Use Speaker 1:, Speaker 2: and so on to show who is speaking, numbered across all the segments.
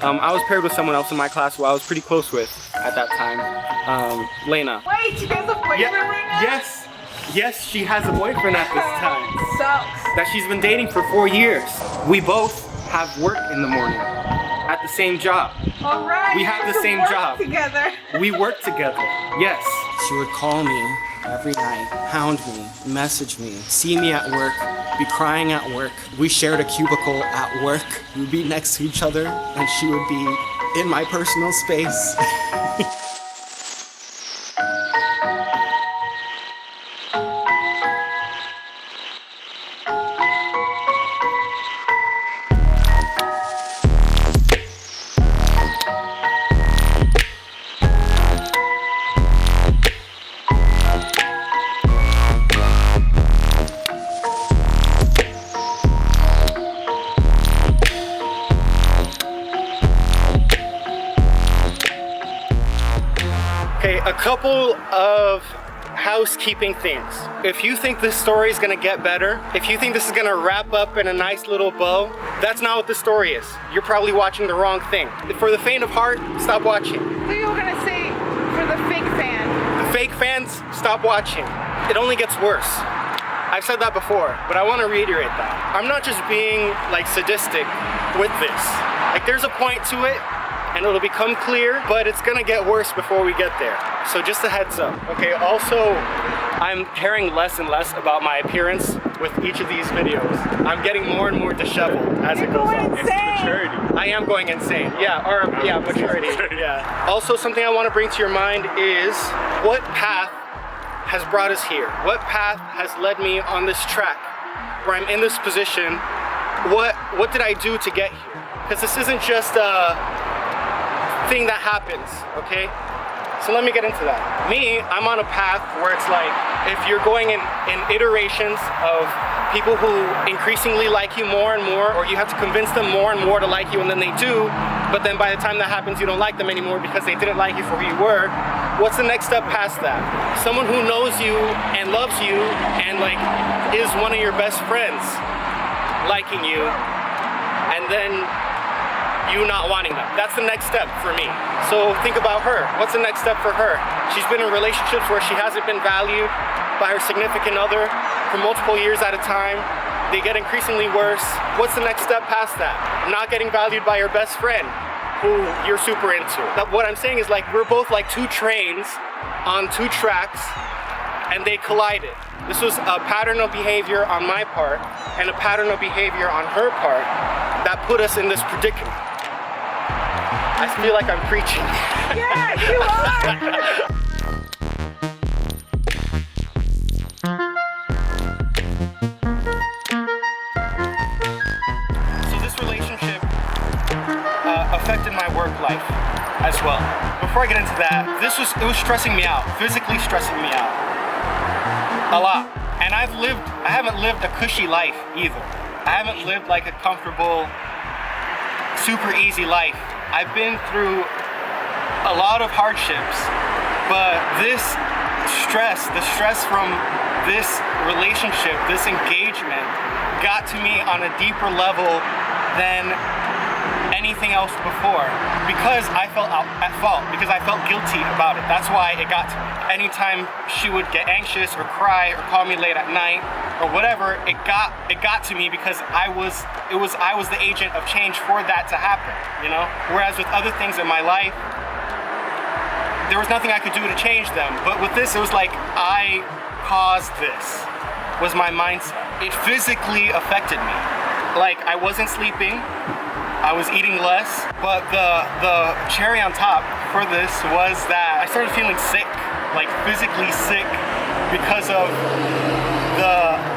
Speaker 1: I was paired with someone else in my class who I was pretty close with at that time, Laina.
Speaker 2: Wait, she has a boyfriend right now?
Speaker 1: Yes, she has a boyfriend at this time.
Speaker 2: Sucks.
Speaker 1: That she's been dating for 4 years. We both have work in the morning at the same job.
Speaker 2: All right.
Speaker 1: We have the same job.
Speaker 2: Together.
Speaker 1: We work together. Yes.
Speaker 3: She would call me every night, hound me, message me, see me at work, be crying at work. We shared a cubicle at work. We'd be next to each other, and she would be in my personal space.
Speaker 1: Okay, a couple of housekeeping things. If you think this story is gonna get better, if you think this is gonna wrap up in a nice little bow, that's not what the story is. You're probably watching the wrong thing. For the faint of heart, stop watching.
Speaker 2: So you were gonna say for the fake fan.
Speaker 1: The fake fans, stop watching. It only gets worse. I've said that before, but I want to reiterate that. I'm not just being like sadistic with this. Like there's a point to it, and it'll become clear, but it's gonna get worse before we get there. So just a heads up. Okay, also, I'm caring less and less about my appearance with each of these videos. I'm getting more and more disheveled as it goes on.
Speaker 2: It's maturity.
Speaker 1: I am going insane. Yeah, or yeah, maturity. Yeah. Also, something I want to bring to your mind is what path has brought us here? What path has led me on this track where I'm in this position? What did I do to get here? Because this isn't just a thing that happens, okay? So let me get into that. Me, I'm on a path where it's like, if you're going in iterations of people who increasingly like you more and more, or you have to convince them more and more to like you, and then they do, but then by the time that happens, you don't like them anymore because they didn't like you for who you were. What's the next step past that? Someone who knows you and loves you and like is one of your best friends liking you, and then you not wanting them. That's the next step for me. So think about her. What's the next step for her? She's been in relationships where she hasn't been valued by her significant other for multiple years at a time. They get increasingly worse. What's the next step past that? Not getting valued by your best friend who you're super into. What I'm saying is like we're both like two trains on two tracks and they collided. This was a pattern of behavior on my part and a pattern of behavior on her part that put us in this predicament. I feel like I'm preaching.
Speaker 2: Yeah, you are!
Speaker 1: So this relationship affected my work life as well. Before I get into that, it was stressing me out, physically stressing me out a lot. And I haven't lived a cushy life either. I haven't lived like a comfortable, super easy life. I've been through a lot of hardships, but this stress, the stress from this relationship, this engagement, got to me on a deeper level than anything else before, because I felt at fault, because I felt guilty about it. That's why it got to me. Anytime she would get anxious or cry or call me late at night or whatever, it got to me because I was the agent of change for that to happen, you know? Whereas with other things in my life, there was nothing I could do to change them. But with this, it was like I caused this, was my mindset. It physically affected me. Like I wasn't sleeping, I was eating less, but the cherry on top for this was that I started feeling sick, like physically sick, because of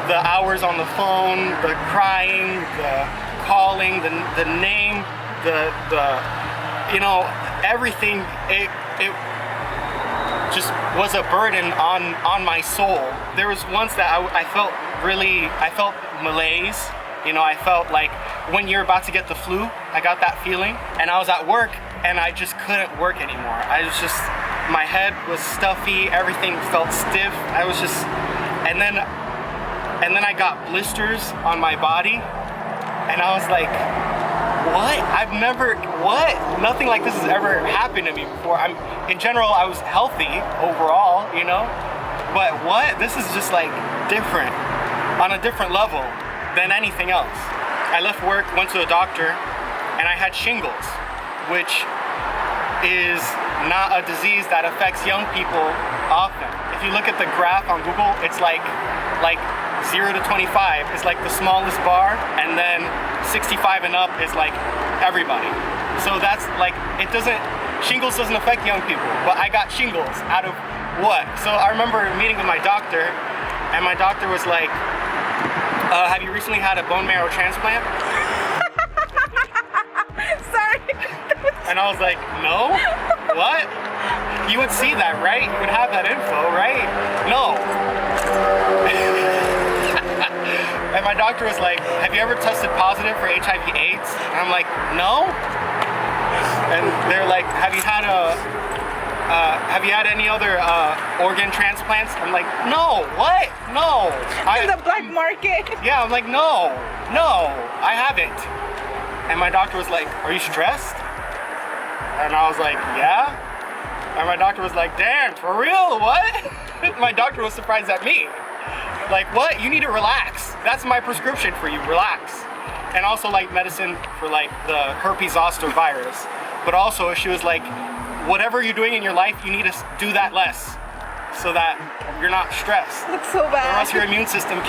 Speaker 1: the hours on the phone, the crying, the calling, the name, the you know, everything. It just was a burden on my soul. There was once that I felt malaise. You know, I felt like when you're about to get the flu, I got that feeling. And I was at work and I just couldn't work anymore. My head was stuffy, everything felt stiff. And then I got blisters on my body and I was like, what? Nothing like this has ever happened to me before. In general, I was healthy overall, you know? But what? This is just like different, on a different level than anything else. I left work, went to a doctor, and I had shingles, which is not a disease that affects young people often. If you look at the graph on Google, it's like 0 to 25 is like the smallest bar, and then 65 and up is like everybody. So that's like, shingles doesn't affect young people, but I got shingles out of what? So I remember meeting with my doctor, and my doctor was like, have you recently had a bone marrow transplant?
Speaker 2: Sorry.
Speaker 1: And I was like, no? What? You would see that, right? You would have that info, right? No. And my doctor was like, have you ever tested positive for HIV/AIDS? And I'm like, no. And they're like, have you had any other organ transplants? I'm like, no. What? No.
Speaker 2: In the black market.
Speaker 1: Yeah, I'm like, no, I haven't. And my doctor was like, are you stressed? And I was like, yeah. And my doctor was like, damn, for real, what? My doctor was surprised at me. Like, what? You need to relax. That's my prescription for you, relax. And also like medicine for like the herpes zoster virus. But also she was like, whatever you're doing in your life, you need to do that less so that you're not stressed.
Speaker 2: Looks so bad.
Speaker 1: Or else your immune system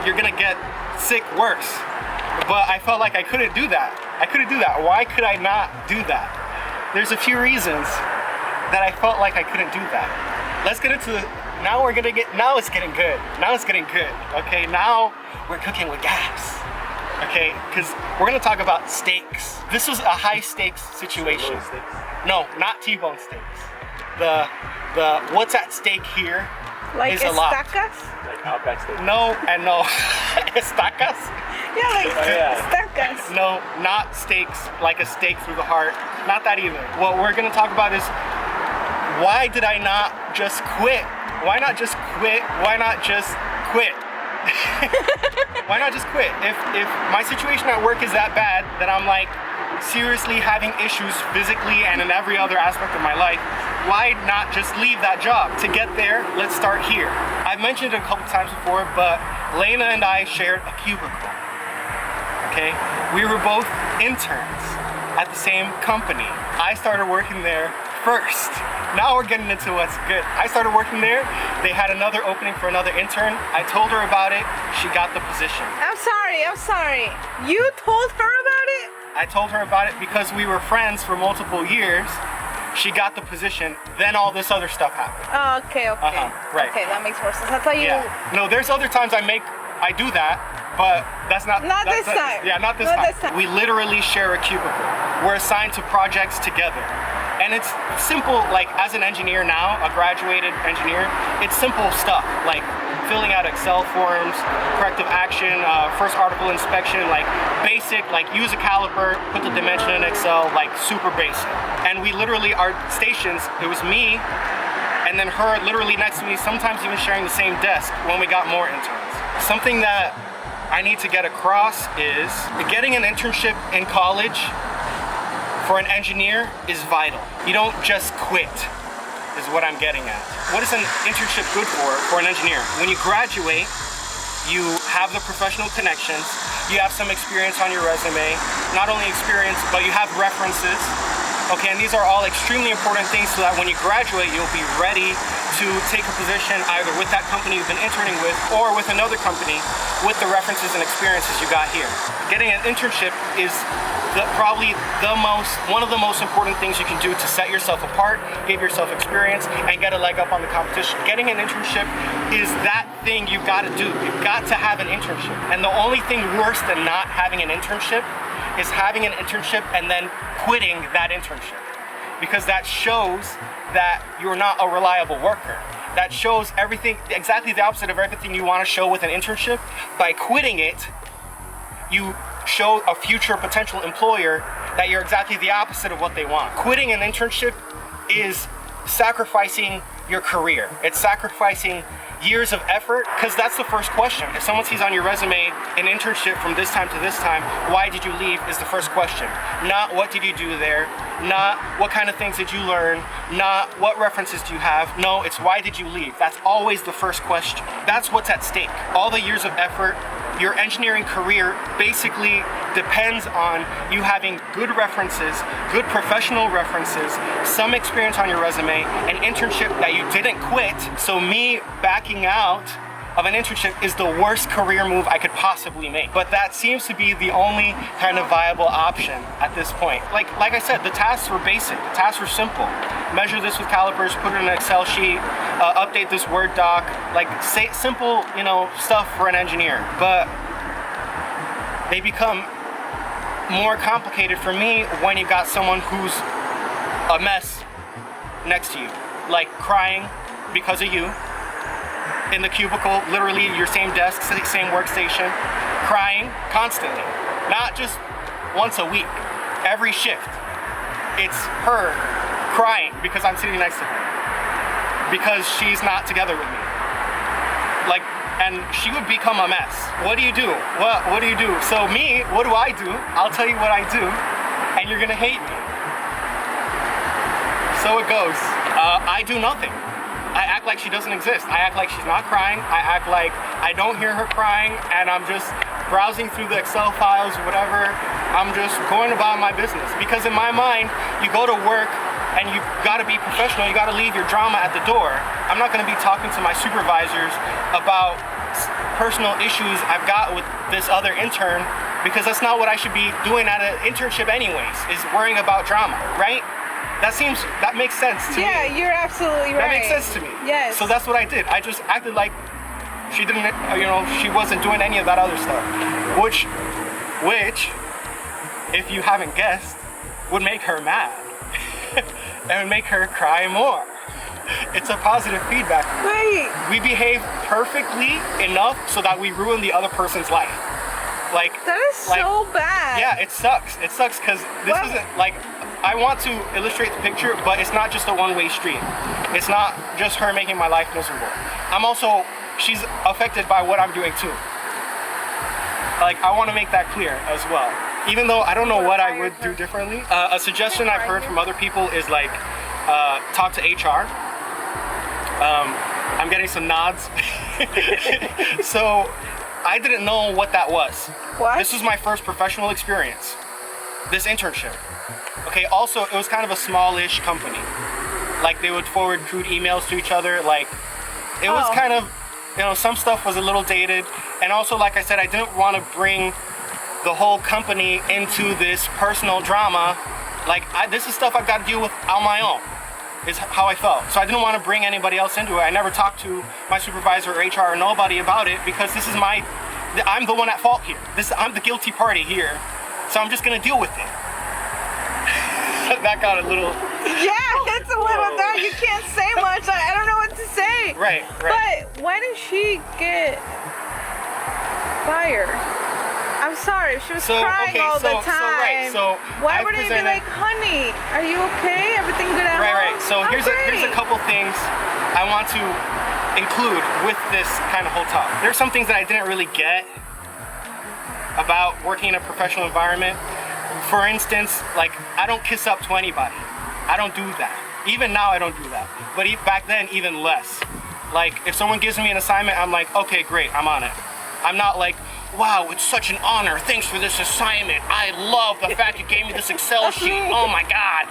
Speaker 1: you're gonna get sick worse. But I felt like I couldn't do that. Why could I not do that? There's a few reasons that I felt like I couldn't do that. Let's get into now it's getting good. Okay, now we're cooking with gas. Okay, because we're gonna talk about steaks. This was a high stakes situation. No, not T-bone steaks. The what's at stake here
Speaker 2: like
Speaker 1: is a lot.
Speaker 2: Estacas?
Speaker 4: Like Outback steak.
Speaker 1: No and no. Estacas?
Speaker 2: Yeah, like
Speaker 4: yeah.
Speaker 2: Estacas.
Speaker 1: No, not steaks, like a stake through the heart. Not that either. What we're gonna talk about is, why did I not just quit? Why not just quit? Why not just quit? Why not just quit? If my situation at work is that bad, that I'm like seriously having issues physically and in every other aspect of my life, why not just leave that job? To get there, let's start here. I've mentioned it a couple times before, but Laina and I shared a cubicle. Okay? We were both interns at the same company. I started working there first. Now we're getting into what's good. I started working there. They had another opening for another intern. I told her about it. She got the position.
Speaker 2: I'm sorry. You told her about it?
Speaker 1: I told her about it because we were friends for multiple years. She got the position. Then all this other stuff happened.
Speaker 2: Oh, okay.
Speaker 1: Right.
Speaker 2: Okay, that makes more sense. I thought you...
Speaker 1: Yeah. No, there's other times I do that, but that's not...
Speaker 2: Not this time.
Speaker 1: Yeah, not this time. We literally share a cubicle. We're assigned to projects together. And it's simple, like as an engineer now, a graduated engineer, it's simple stuff, like filling out Excel forms, corrective action, first article inspection, like basic, like use a caliper, put the dimension in Excel, like super basic. And we literally, our stations, it was me, and then her literally next to me, sometimes even sharing the same desk when we got more interns. Something that I need to get across is getting an internship in college for an engineer is vital. You don't just quit, is what I'm getting at. What is an internship good for an engineer? When you graduate, you have the professional connections, you have some experience on your resume, not only experience, but you have references. Okay, and these are all extremely important things so that when you graduate, you'll be ready to take a position either with that company you've been interning with or with another company with the references and experiences you got here. Getting an internship is one of the most important things you can do to set yourself apart, give yourself experience, and get a leg up on the competition. Getting an internship is that thing you gotta do. You've got to have an internship. And the only thing worse than not having an internship is having an internship and then quitting that internship. Because that shows that you're not a reliable worker. That shows exactly the opposite of everything you want to show with an internship. By quitting it, you show a future potential employer that you're exactly the opposite of what they want. Quitting an internship is sacrificing your career. It's sacrificing years of effort, because that's the first question. If someone sees on your resume an internship from this time to this time, why did you leave is the first question. Not what did you do there, not what kind of things did you learn, not what references do you have. No, it's why did you leave? That's always the first question. That's what's at stake. All the years of effort, your engineering career basically depends on you having good references, good professional references, some experience on your resume, an internship that you didn't quit. So me backing out of an internship is the worst career move I could possibly make. But that seems to be the only kind of viable option at this point. Like I said, the tasks were basic, the tasks were simple. Measure this with calipers, put it in an Excel sheet, update this Word doc, like say simple, stuff for an engineer. But they become more complicated for me when you got someone who's a mess next to you, like crying because of you, in the cubicle, literally your same desk, same workstation, crying constantly, not just once a week, every shift. It's her crying because I'm sitting next to her, because she's not together with me. And she would become a mess. What do you do? What do you do? So me, what do I do? I'll tell you what I do, and you're gonna hate me. So it goes. I do nothing. I act like she doesn't exist. I act like she's not crying. I act like I don't hear her crying, and I'm just browsing through the Excel files or whatever. I'm just going about my business. Because in my mind, you go to work and you gotta be professional. You gotta leave your drama at the door. I'm not gonna be talking to my supervisors about personal issues I've got with this other intern, because that's not what I should be doing at an internship anyways, is worrying about drama, right? That makes sense to me.
Speaker 2: Yeah, you're absolutely right.
Speaker 1: That makes sense to me.
Speaker 2: Yes.
Speaker 1: So that's what I did. I just acted like she didn't, she wasn't doing any of that other stuff. Which, if you haven't guessed, would make her mad. And would make her cry more. It's a positive feedback.
Speaker 2: Wait.
Speaker 1: We behave perfectly enough so that we ruin the other person's life.
Speaker 2: That is so bad.
Speaker 1: Yeah, it sucks. It sucks because this isn't I want to illustrate the picture, but it's not just a one-way street. It's not just her making my life miserable. She's affected by what I'm doing too. I want to make that clear as well. Even though I don't know what I would do differently. A suggestion I've heard from other people is talk to HR. I'm getting some nods. So I didn't know what that was.
Speaker 2: What?
Speaker 1: This was my first professional experience. This internship. Okay, also it was kind of a smallish company. They would forward crude emails to each other. It was kind of, some stuff was a little dated. And also, like I said, I didn't want to bring the whole company into this personal drama. This is stuff I've got to deal with on my own, is how I felt. So I didn't want to bring anybody else into it. I never talked to my supervisor or HR or nobody about it, because this is I'm the one at fault here. I'm the guilty party here. So I'm just gonna deal with it. That got a little...
Speaker 2: Yeah, it's a little that you can't say much. I don't know what to say.
Speaker 1: Right.
Speaker 2: But why did she get fired? I'm sorry, she was crying all the time. Why wouldn't you be like, honey, are you okay? Everything good at home?
Speaker 1: Right. So here's a couple things I want to include with this kind of whole talk. There's some things that I didn't really get about working in a professional environment. For instance, I don't kiss up to anybody. I don't do that. Even now I don't do that. But back then, even less. If someone gives me an assignment, I'm like, okay, great, I'm on it. I'm not like, wow, it's such an honor. Thanks for this assignment. I love the fact you gave me this Excel sheet. Oh my God.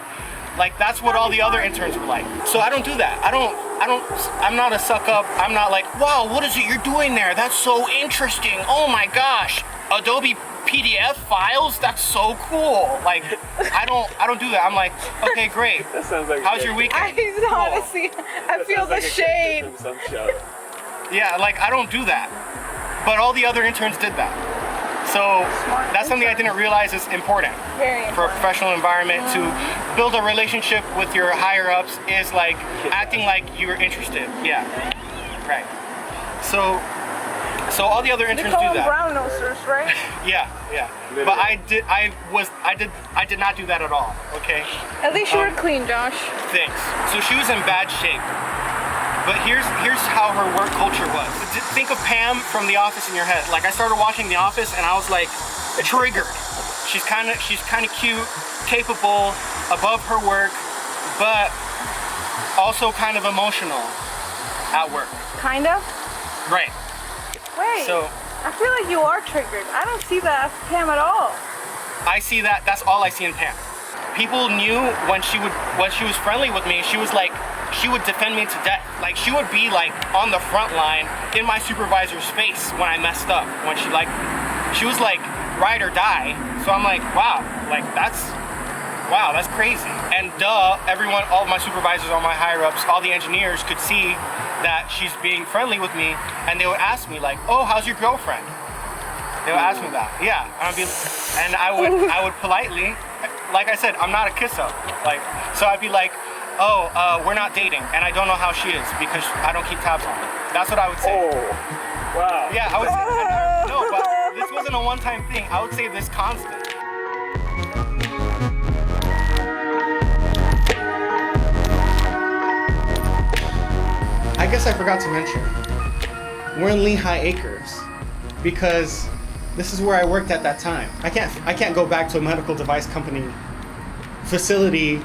Speaker 1: That's what all the other interns were like. So I don't do that. I'm not a suck up. I'm not like, wow, what is it you're doing there? That's so interesting. Oh my gosh. Adobe PDF files? That's so cool. I don't do that. I'm like, okay, great.
Speaker 4: That sounds like
Speaker 2: How's your weekend? Honestly, I feel the shade.
Speaker 1: Yeah, I don't do that. But all the other interns did that. So that's something I didn't realize is important. For a professional environment. To build a relationship with your higher ups is acting like you're interested. Yeah, right. So all the other interns do that.
Speaker 2: Brown nosers, right?
Speaker 1: Yeah. But I did not do that at all. Okay.
Speaker 2: At least you were clean, Josh.
Speaker 1: Thanks. So she was in bad shape. But here's how her work culture was. Think of Pam from The Office in your head. Like, I started watching The Office and I was like triggered. She's kind of cute, capable, above her work, but also kind of emotional at work.
Speaker 2: Kind of?
Speaker 1: Right.
Speaker 2: Wait.
Speaker 1: So
Speaker 2: I feel like you are triggered. I don't see that as Pam at all.
Speaker 1: I see that. That's all I see in Pam. People knew when she was friendly with me, she would defend me to death. Like, she would be like on the front line in my supervisor's face when I messed up. When she was like ride or die. So I'm like, wow, that's crazy. And everyone, all of my supervisors, all my higher ups, all the engineers could see that she's being friendly with me, and they would ask me like, oh, how's your girlfriend? They would ask me that. Yeah, and I would politely, like I said, I'm not a kiss up. Like, so I'd be like, oh, we're not dating, and I don't know how she is because I don't keep tabs on her. That's what I would say.
Speaker 3: Oh, wow.
Speaker 1: Yeah, I would say, no, but this wasn't a one-time thing. I would say this constant. I guess I forgot to mention, we're in Lehigh Acres because this is where I worked at that time. I can't go back to a medical device company facility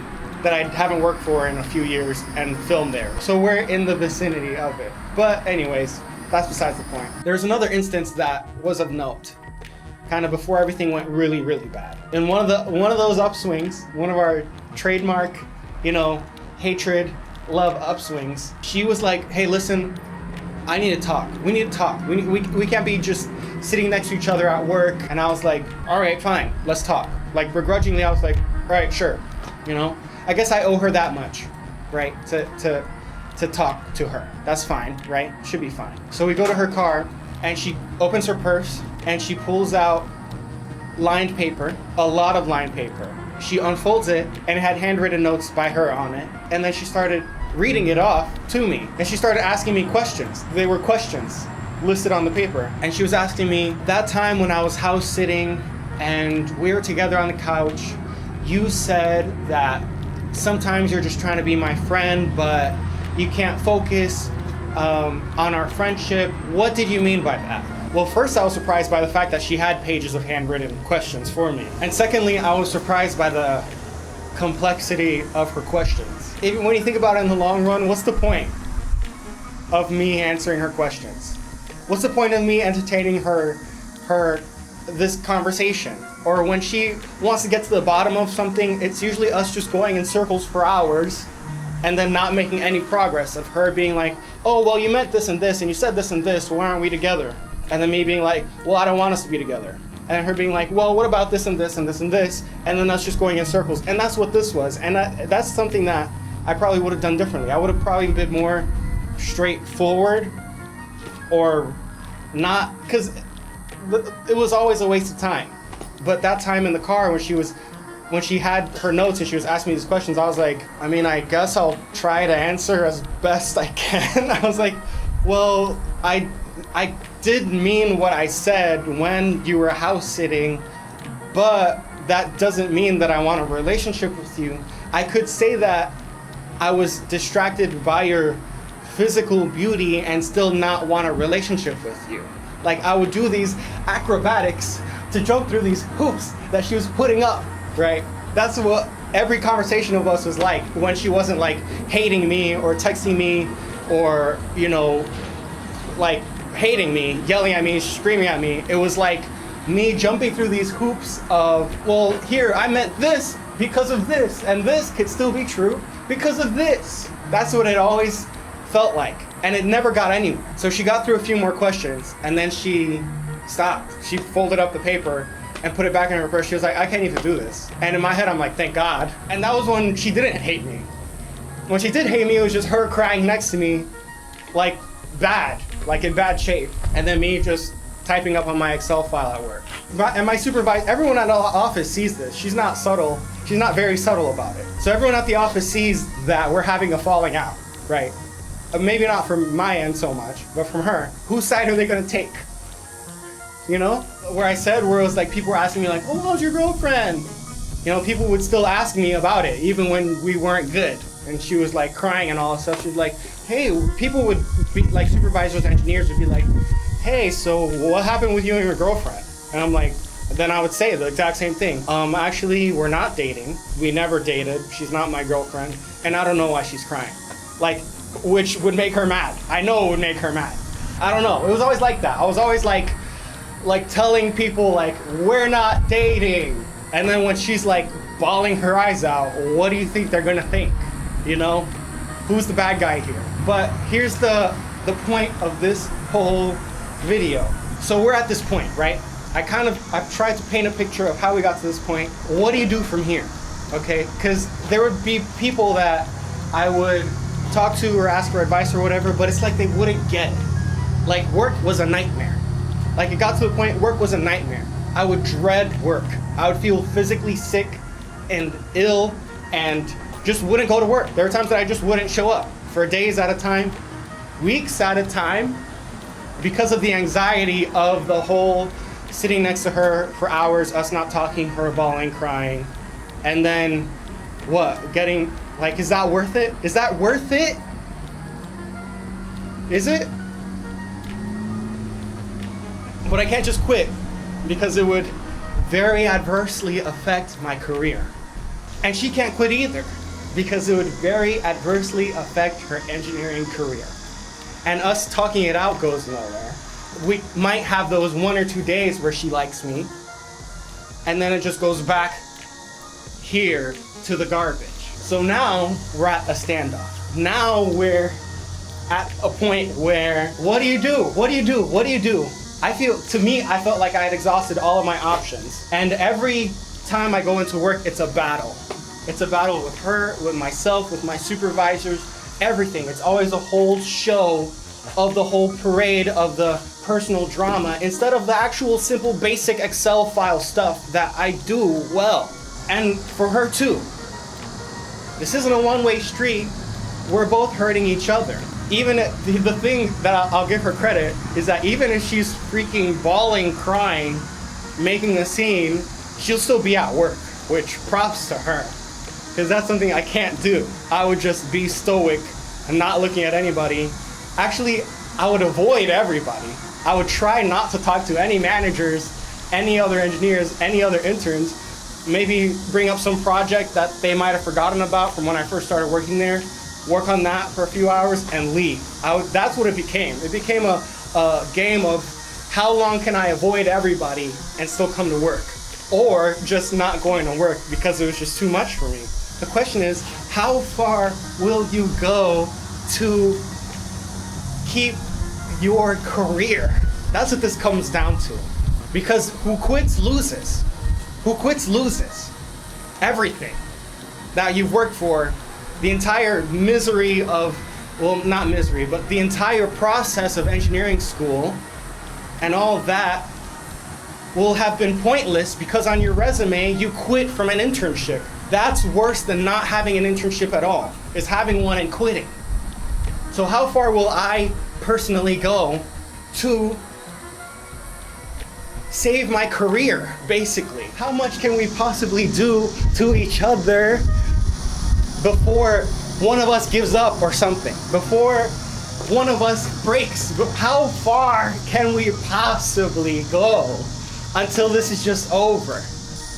Speaker 1: that I haven't worked for in a few years and film there. So we're in the vicinity of it. But anyways, that's besides the point. There's another instance that was of note, kind of before everything went really, really bad. In one of those upswings, one of our trademark, hatred, love upswings, she was like, hey, listen, I need to talk. We need to talk. We can't be just sitting next to each other at work. And I was like, all right, fine, let's talk. Like, begrudgingly, I was like, all right, sure. I guess I owe her that much, right? To talk to her. That's fine, right? Should be fine. So we go to her car and she opens her purse and she pulls out lined paper, a lot of lined paper. She unfolds it and it had handwritten notes by her on it. And then she started reading it off to me. And she started asking me questions. They were questions listed on the paper. And she was asking me, that time when I was house sitting and we were together on the couch, you said that sometimes you're just trying to be my friend, but you can't focus on our friendship. What did you mean by that? Well, first I was surprised by the fact that she had pages of handwritten questions for me. And secondly, I was surprised by the complexity of her questions. Even when you think about it in the long run, what's the point of me answering her questions? What's the point of me entertaining this conversation? Or when she wants to get to the bottom of something, it's usually us just going in circles for hours and then not making any progress, of her being like, oh, well, you meant this and this, and you said this and this, so why aren't we together? And then me being like, well, I don't want us to be together. And then her being like, well, what about this and this and this and this? And then us just going in circles. And that's what this was. And that's something that I probably would have done differently. I would have probably been more straightforward or not, because it was always a waste of time. But that time in the car when she had her notes and she was asking me these questions, I was like, I guess I'll try to answer as best I can. I was like, well, I did mean what I said when you were house sitting, but that doesn't mean that I want a relationship with you. I could say that I was distracted by your physical beauty and still not want a relationship with you. Like, I would do these acrobatics to jump through these hoops that she was putting up, right? That's what every conversation of us was like when she wasn't like hating me or texting me or, like hating me, yelling at me, screaming at me. It was like me jumping through these hoops of, well, here, I meant this because of this, and this could still be true because of this. That's what it always felt like, and it never got anywhere. So she got through a few more questions, and then she stopped. She folded up the paper and put it back in her purse. She was like, I can't even do this. And in my head, I'm like, thank God. And that was when she didn't hate me. When she did hate me, it was just her crying next to me, like bad, like in bad shape. And then me just typing up on my Excel file at work. And my supervisor, everyone at the office sees this. She's not subtle. She's not very subtle about it. So everyone at the office sees that we're having a falling out, right? Maybe not from my end so much, but from her. Whose side are they gonna take? Where it was like people were asking me like, oh, how's your girlfriend? People would still ask me about it even when we weren't good.
Speaker 3: and she was like crying and all that stuff. She was like, hey, people would be like, supervisors, engineers would be like, hey, so what happened with you and your girlfriend? And I'm like, then I would say the exact same thing. Actually, we're not dating. We never dated. She's not my girlfriend. And I don't know why she's crying. Like, which would make her mad. I know it would make her mad. I don't know. It was always like that. I was always like telling people like, we're not dating. And then when she's like bawling her eyes out, what do you think they're gonna think? You know? Who's the bad guy here? But here's the point of this whole video. So we're at this point, right? I've tried to paint a picture of how we got to this point. What do you do from here? Okay, because there would be people that I would talk to or ask for advice or whatever, but it's like they wouldn't get it. Like, work was a nightmare. Like, it got to a point, work was a nightmare. I would dread work. I would feel physically sick and ill and just wouldn't go to work. There were times that I just wouldn't show up for days at a time, weeks at a time, because of the anxiety of the whole sitting next to her for hours, us not talking, her bawling, crying, and then what? Getting, like, is that worth it? Is that worth it? Is it? But I can't just quit because it would very adversely affect my career. And she can't quit either because it would very adversely affect her engineering career. And us talking it out goes nowhere. We might have those 1 or 2 days where she likes me, and then it just goes back here to the garbage. So now we're at a standoff. Now we're at a point where, what do you do? What do you do? What do you do? I felt like I had exhausted all of my options. And every time I go into work, it's a battle. It's a battle with her, with myself, with my supervisors, everything. It's always a whole show of the whole parade of the personal drama instead of the actual simple basic Excel file stuff that I do well. And for her too. This isn't a one-way street. We're both hurting each other. Even the thing that I'll give her credit is that even if she's freaking bawling, crying, making a scene, she'll still be at work, which props to her. Because that's something I can't do. I would just be stoic and not looking at anybody. Actually, I would avoid everybody. I would try not to talk to any managers, any other engineers, any other interns. Maybe bring up some project that they might have forgotten about from when I first started working there. Work on that for a few hours and leave. That's what it became. It became a game of how long can I avoid everybody and still come to work? Or just not going to work because it was just too much for me. The question is, how far will you go to keep your career? That's what this comes down to. Because who quits loses. Who quits loses. Everything that you've worked for, the entire misery of, well, not misery, but the entire process of engineering school and all of that will have been pointless because on your resume you quit from an internship. That's worse than not having an internship at all, is having one and quitting. So how far will I personally go to save my career, basically? How much can we possibly do to each other before one of us gives up or something? Before one of us breaks? How far can we possibly go until this is just over?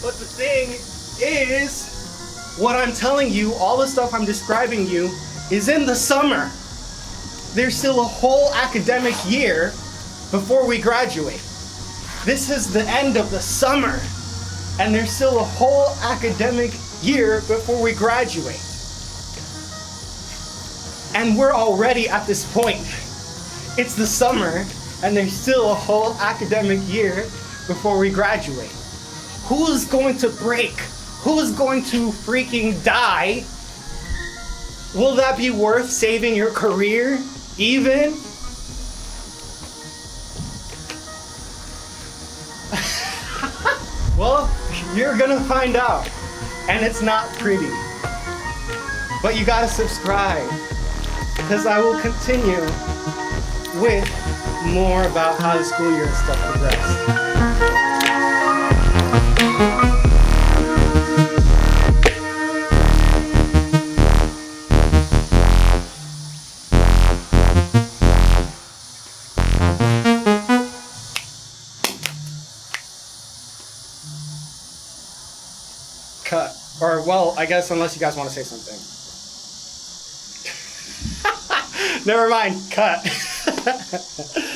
Speaker 3: But the thing is, what I'm telling you, all the stuff I'm describing you, is in the summer. There's still a whole academic year before we graduate. This is the end of the summer, and there's still a whole academic year before we graduate. And we're already at this point. It's the summer, and there's still a whole academic year before we graduate. Who's going to break? Who's going to freaking die? Will that be worth saving your career, even? Well, you're gonna find out. And it's not pretty. But you gotta subscribe, because I will continue with more about how the school year and stuff progressed.
Speaker 1: well, I guess unless you guys want to say something. Never mind. Cut.